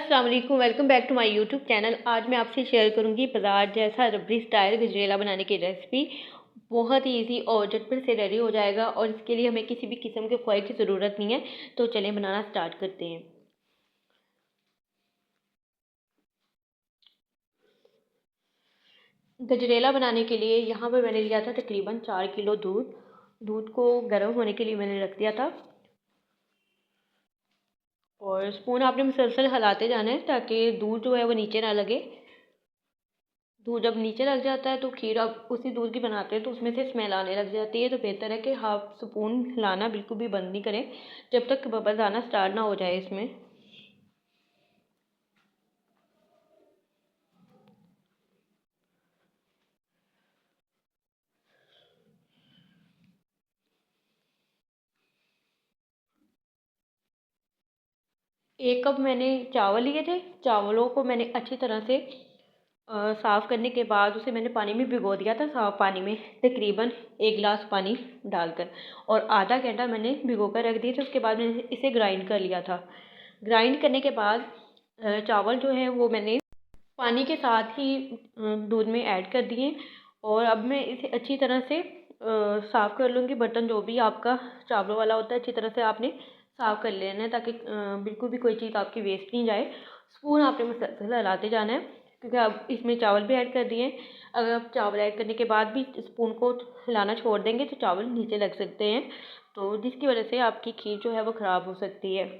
अस्सलाम वालेकुम, welcome back to my YouTube channel. आज मैं आपसे शेयर करूंगी बाजार जैसा रबड़ी स्टाइल गजरेला बनाने की रेसिपी। बहुत ही इजी और झटपट से रेडी हो जाएगा और इसके लिए हमें किसी भी किस्म के फॉइल की ज़रूरत नहीं है। तो चलें बनाना स्टार्ट करते हैं। गजरेला बनाने के लिए यहाँ पर मैंने लिया था तकरीबन 4 किलो दूध। दूध को गर्म होने के लिए मैंने रख दिया था और स्पून आपने मुसलसल हिलाते जाना है ताकि दूध जो है वो नीचे ना लगे। दूध जब नीचे लग जाता है तो खीर आप उसी दूध की बनाते हैं तो उसमें से स्मेल आने लग जाती है। तो बेहतर है कि हाफ स्पून हिलाना बिल्कुल भी बंद नहीं करें जब तक बबल्स आना स्टार्ट ना हो जाए इसमें। एक कप मैंने चावल लिए थे। चावलों को मैंने अच्छी तरह से साफ़ करने के बाद उसे मैंने पानी में भिगो दिया था, साफ़ पानी में तकरीबन 1 गिलास पानी डालकर, और आधा घंटा मैंने भिगो कर रख दिए थे। उसके बाद मैंने इसे ग्राइंड कर लिया था। ग्राइंड करने के बाद चावल जो है वो मैंने पानी के साथ ही दूध में ऐड कर दिए और अब मैं इसे अच्छी तरह से साफ़ कर लूँगी। बर्तन जो भी आपका चावलों वाला होता है अच्छी तरह से आपने साफ़ कर लेना है ताकि बिल्कुल भी कोई चीज़ आपकी वेस्ट नहीं जाए। स्पून आपने मुसलसल हिलाते जाना है क्योंकि अब इसमें चावल भी ऐड कर दिए। अगर आप चावल ऐड करने के बाद भी स्पून को हिलाना छोड़ देंगे तो चावल नीचे लग सकते हैं, तो जिसकी वजह से आपकी खीर जो है वो ख़राब हो सकती है।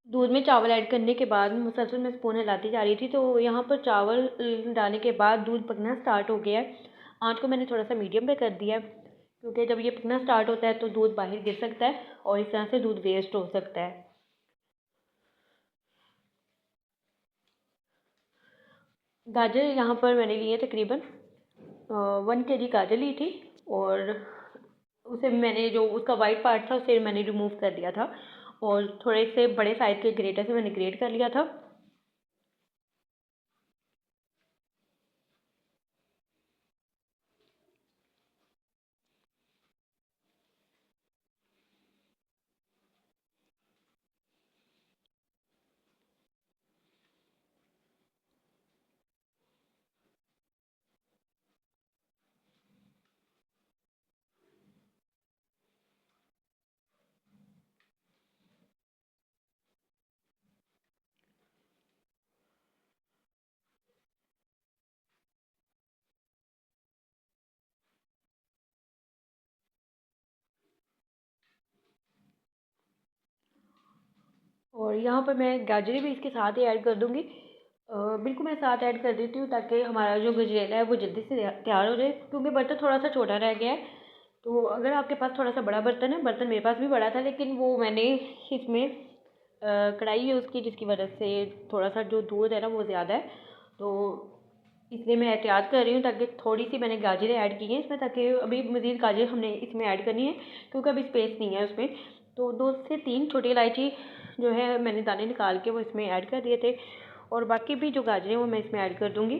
दूध में चावल ऐड करने के बाद मुसलसल मैं स्पून हिलाती जा रही थी तो यहाँ पर चावल डालने के बाद दूध पकना स्टार्ट हो गया है। आँच को मैंने थोड़ा सा मीडियम पे कर दिया है क्योंकि जब ये पकना स्टार्ट होता है तो दूध बाहर गिर सकता है और इस तरह से दूध वेस्ट हो सकता है। गाजर यहाँ पर मैंने लिए तकरीबन 1 kg गाजर ली थी और उसे मैंने जो उसका वाइट पार्ट था उसे मैंने रिमूव कर दिया था और थोड़े से बड़े साइज़ के ग्रेटर से मैंने ग्रेट कर लिया था। और यहाँ पर मैं गाजरें भी इसके साथ ही ऐड कर दूँगी। बिल्कुल मैं साथ ऐड कर देती हूँ ताकि हमारा जो गजरेला है वो जल्दी से तैयार हो जाए क्योंकि बर्तन थोड़ा सा छोटा रह गया है। तो अगर आपके पास थोड़ा सा बड़ा बर्तन है, बर्तन मेरे पास भी बड़ा था लेकिन वो मैंने इसमें कढ़ाई यूज़ की जिसकी वजह से थोड़ा सा जो दूध है ना वो ज़्यादा है। तो इसलिए मैं एहतियात कर रही हूँ ताकि थोड़ी सी मैंने गाजरें ऐड की हैं इसमें ताकि अभी मज़ीद गाजर हमने इसमें ऐड करनी है क्योंकि अभी स्पेस नहीं है उसमें। तो 2 से 3 छोटी इलायची जो है मैंने दाने निकाल के वो इसमें ऐड कर दिए थे और बाकी भी जो गाजरें हैं वो मैं इसमें ऐड कर दूँगी।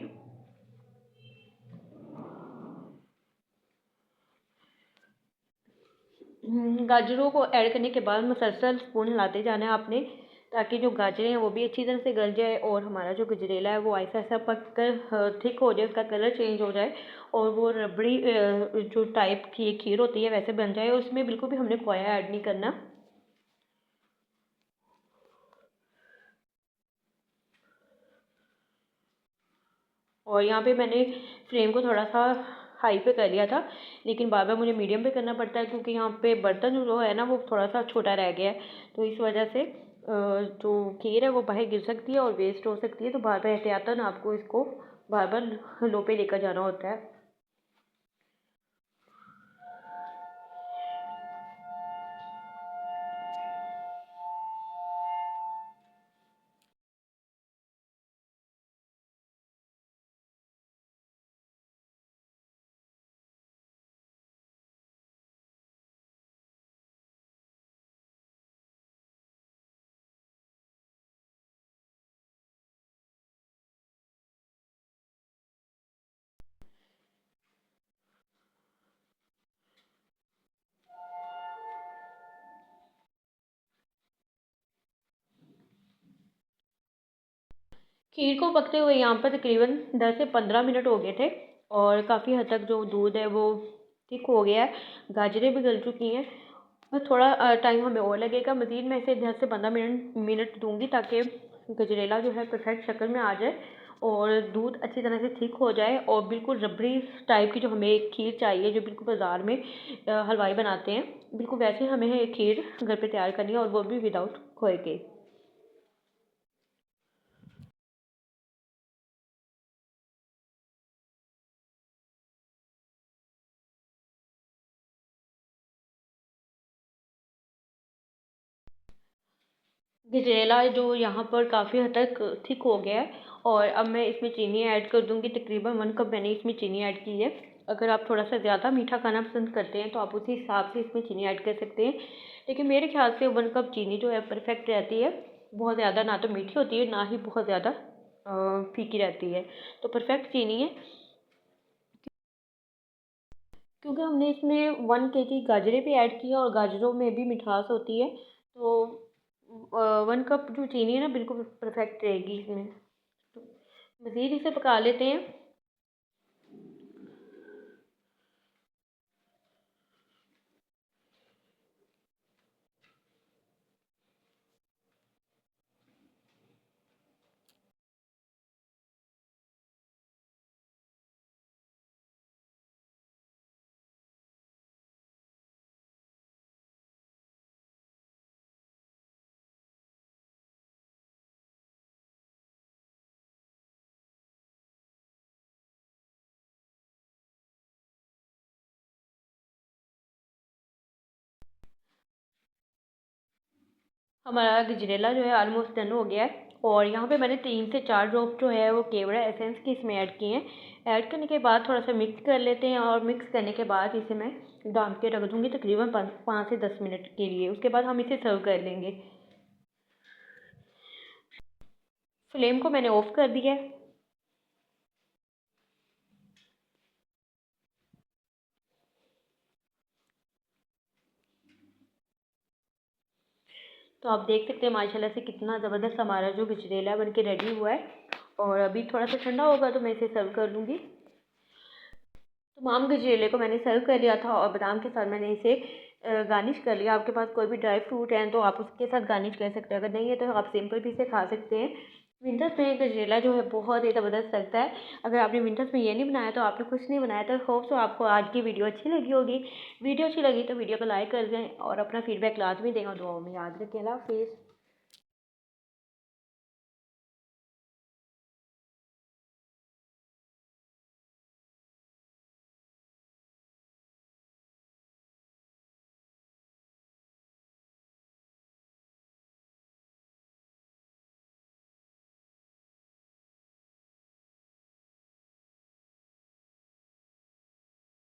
गाजरों को ऐड करने के बाद मुसलसल स्पून हिलाते जाना है आपने ताकि जो गाजरें हैं वो भी अच्छी तरह से गल जाए और हमारा जो गजरेला है वो ऐसा ऐसा पक कर थिक हो जाए, उसका कलर चेंज हो जाए और वो रबड़ी जो टाइप की खीर होती है वैसे बन जाए। उसमें बिल्कुल भी हमने खोया ऐड नहीं करना। और यहाँ पे मैंने फ्लेम को थोड़ा सा हाई पे कर लिया था, लेकिन बार बार मुझे मीडियम पे करना पड़ता है क्योंकि यहाँ पे बर्तन जो है ना वो थोड़ा सा छोटा रह गया है। तो इस वजह से जो खीर है वो बाहर गिर सकती है और वेस्ट हो सकती है, तो बार बार एहतियातन आपको इसको बार बार लो पे लेकर जाना होता है। खीर को पकते हुए यहाँ पर तकरीबन 10 से 15 मिनट हो गए थे और काफ़ी हद तक जो दूध है वो थिक हो गया है, गाजरें भी गल चुकी हैं। बस थोड़ा टाइम हमें और लगेगा, मज़ीद मैं इसे 10 से 15 मिनट दूंगी ताकि गजरेला जो है परफेक्ट शक्ल में आ जाए और दूध अच्छी तरह से थिक हो जाए और बिल्कुल रबड़ी टाइप की जो हमें खीर चाहिए, जो बिल्कुल बाज़ार में हलवाई बनाते हैं, बिल्कुल वैसे हमें खीर घर पे तैयार करनी है और वो भी विदाउट खोए के। गजरेला जो यहाँ पर काफ़ी हद तक थिक हो गया है और अब मैं इसमें चीनी ऐड कर दूँगी। तकरीबन 1 कप मैंने इसमें चीनी ऐड की है। अगर आप थोड़ा सा ज़्यादा मीठा खाना पसंद करते हैं तो आप उसी हिसाब से इसमें चीनी ऐड कर सकते हैं, लेकिन मेरे ख्याल से 1 कप चीनी जो है परफेक्ट रहती है। बहुत ज़्यादा ना तो मीठी होती है, ना ही बहुत ज़्यादा फीकी रहती है, तो परफेक्ट चीनी है। क्योंकि हमने इसमें 1 केजी गाजरें भी ऐड की है और गाजरों में भी मिठास होती है, तो 1 कप जो चीनी है ना बिल्कुल परफेक्ट रहेगी इसमें। तो मज़ीद इसे पका लेते हैं। हमारा गजरेला जो है ऑलमोस्ट डन हो गया है और यहाँ पे मैंने 3 से 4 ड्रॉप जो है वो केवड़ा एसेंस की इसमें ऐड किए हैं। ऐड करने के बाद थोड़ा सा मिक्स कर लेते हैं और मिक्स करने के बाद इसे मैं डाल के रख दूँगी तकरीबन 5 से 10 मिनट के लिए। उसके बाद हम इसे सर्व कर लेंगे। फ्लेम को मैंने ऑफ़ कर दिया है। तो आप देख सकते हैं माशाल्लाह से कितना ज़बरदस्त हमारा जो गजरेला बन के रेडी हुआ है और अभी थोड़ा सा ठंडा होगा तो मैं इसे सर्व कर लूँगी। तमाम गजरेले को मैंने सर्व कर लिया था और बादाम के साथ मैंने इसे गार्निश कर लिया। आपके पास कोई भी ड्राई फ्रूट है तो आप उसके साथ गार्निश कर सकते हैं, अगर नहीं है तो आप सिंपल भी इसे खा सकते हैं। विंटर्स में गजरेला जो है बहुत ही ज़बरदस्त लगता है। अगर आपने विंटर्स में ये नहीं बनाया तो आपने कुछ नहीं बनाया। तो होप सो आपको आज की वीडियो अच्छी लगी होगी। वीडियो अच्छी लगी तो वीडियो को लाइक कर दें और अपना फीडबैक लाजमी दें और दुआओं में याद रखें। अल्लाह हाफिज़।